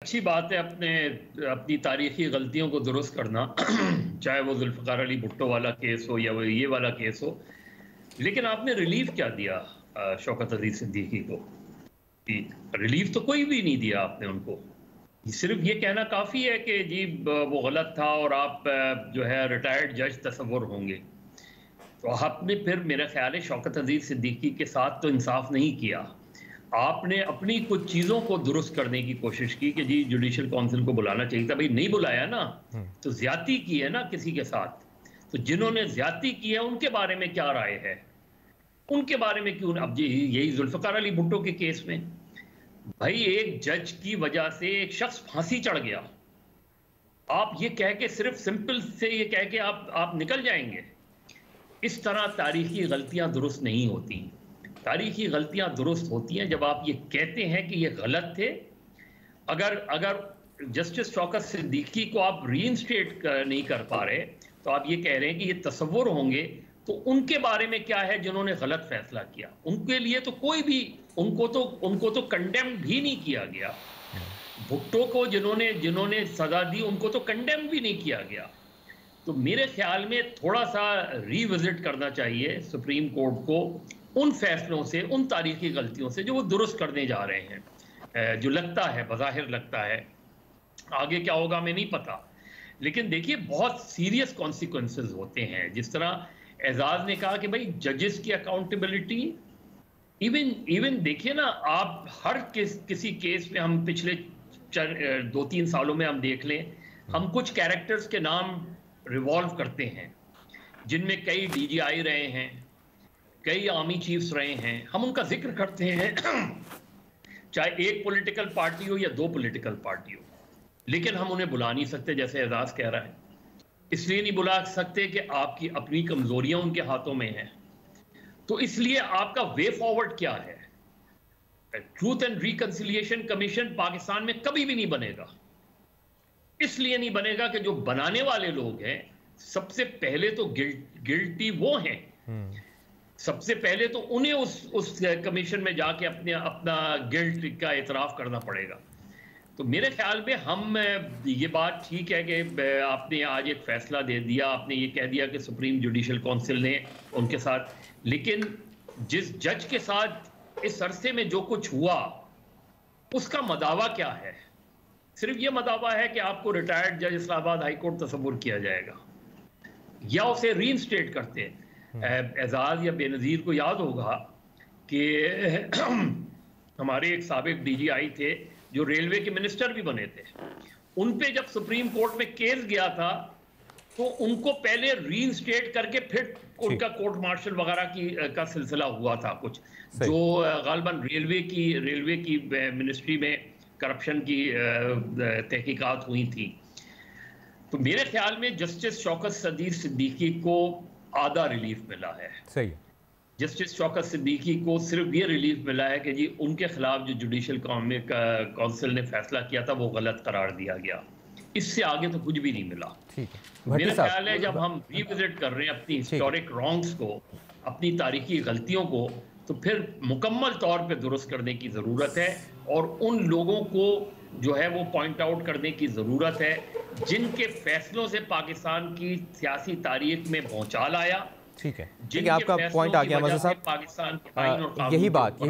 अच्छी बात है अपनी तारीखी गलतियों को दुरुस्त करना चाहे वो जुल्फ़िकार अली भुट्टो वाला केस हो या वो ये वाला केस हो। लेकिन आपने रिलीफ क्या दिया शौकत अजीज सिद्दीकी को? रिलीफ तो कोई भी नहीं दिया आपने उनको। सिर्फ ये कहना काफ़ी है कि जी वो गलत था और आप जो है रिटायर्ड जज तसव्वुर होंगे। तो आपने फिर मेरा ख्याल है शौकत अजीज सिद्दीकी के साथ तो इंसाफ नहीं किया। आपने अपनी कुछ चीज़ों को दुरुस्त करने की कोशिश की कि जी जुडिशल काउंसिल को बुलाना चाहिए था। भाई नहीं बुलाया ना, तो ज्यादती की है ना किसी के साथ। तो जिन्होंने ज्यादती की है उनके बारे में क्या राय है, उनके बारे में क्यों? अब जी यही जुल्फ़िकार अली भुट्टो के केस में भाई एक जज की वजह से एक शख्स फांसी चढ़ गया। आप ये कह के सिर्फ सिंपल से ये कह के आप निकल जाएंगे? इस तरह तारीखी गलतियां दुरुस्त नहीं होती। तारीखी गलतियां दुरुस्त होती हैं जब आप ये कहते हैं कि ये गलत थे। अगर जस्टिस शौकत सिद्दीकी को आप रीइंस्टेट नहीं कर पा रहे तो आप ये कह रहे हैं कि ये तसव्वुर होंगे, तो उनके बारे में क्या है जिन्होंने गलत फैसला किया? उनके लिए तो कोई भी उनको तो कंडेम भी नहीं किया गया। भुट्टो को जिन्होंने सजा दी उनको तो कंडेम भी नहीं किया गया। तो मेरे ख्याल में थोड़ा सा रीविजिट करना चाहिए सुप्रीम कोर्ट को उन फैसलों से, उन तारीखी गलतियों से जो वो दुरुस्त करने जा रहे हैं। जो लगता है, बज़ाहिर लगता है, आगे क्या होगा मैं नहीं पता, लेकिन देखिए बहुत सीरियस कॉन्सिक्वेंसेस होते हैं। जिस तरह एजाज ने कहा कि भाई जजेस की अकाउंटेबिलिटी, इवन देखिए ना, आप हर किसी केस में हम पिछले 2-3 सालों में हम देख लें, हम कुछ कैरेक्टर्स के नाम रिवॉल्व करते हैं जिनमें कई डीजीआई रहे हैं, कई आर्मी चीफ्स रहे हैं, हम उनका जिक्र करते हैं चाहे एक पॉलिटिकल पार्टी हो या 2 पॉलिटिकल पार्टी हो, लेकिन हम उन्हें बुला नहीं सकते जैसे एजाज कह रहा है। इसलिए नहीं बुला सकते कि आपकी अपनी कमजोरियां उनके हाथों में हैं। तो इसलिए आपका वे फॉरवर्ड क्या है? Truth and reconciliation commission Pakistan में कभी भी नहीं बनेगा। इसलिए नहीं बनेगा कि जो बनाने वाले लोग हैं सबसे पहले तो गिल्टी वो हैं। सबसे पहले तो उन्हें उस कमीशन में जाके अपना गिल्ट का इतराफ करना पड़ेगा। तो मेरे ख्याल में हम ये बात ठीक है कि आपने आज एक फैसला दे दिया, आपने ये कह दिया कि सुप्रीम जुडिशल काउंसिल ने उनके साथ, लेकिन जिस जज के साथ इस अरसे में जो कुछ हुआ उसका मदावा क्या है? सिर्फ ये मदावा है कि आपको रिटायर्ड जज इस्लामाबाद हाई कोर्ट तस्वुर किया जाएगा या उसे रीइंस्टेट करते हैं। एजाज या बेनज़ीर को याद होगा कि हमारे एक साबिक डीजीआई थे जो रेलवे के मिनिस्टर भी बने थे, उन पे जब सुप्रीम कोर्ट में केस गया था तो उनको पहले रीइंस्टेट करके फिर उनका कोर्ट मार्शल वगैरह का सिलसिला हुआ था कुछ, जो गालिबन रेलवे की मिनिस्ट्री में करप्शन की तहकीकात हुई थी। तो मेरे ख्याल में जस्टिस शौकत अजीज सिद्दीकी को आधा रिलीफ मिला है। सही। जस्टिस शौकत सिद्दीकी को सिर्फ ये रिलीफ मिला है कि जी उनके खिलाफ जो जुडिशल काउंसिल ने फैसला किया था वो गलत करार दिया गया। इससे आगे तो कुछ भी नहीं मिला। मेरा ख्याल है जब हम रिविजिट कर रहे हैं अपनी हिस्टोरिक रॉन्ग्स को, अपनी तारीखी गलतियों को, तो फिर मुकम्मल तौर पे दुरुस्त करने की ज़रूरत है और उन लोगों को जो है वो पॉइंट आउट करने की ज़रूरत है जिनके फैसलों से पाकिस्तान की सियासी तारीख में भौचाल आया। ठीक है, आपका पॉइंट आ गया मज़हर साहब। पाकिस्तान के आईन और कानून यही बात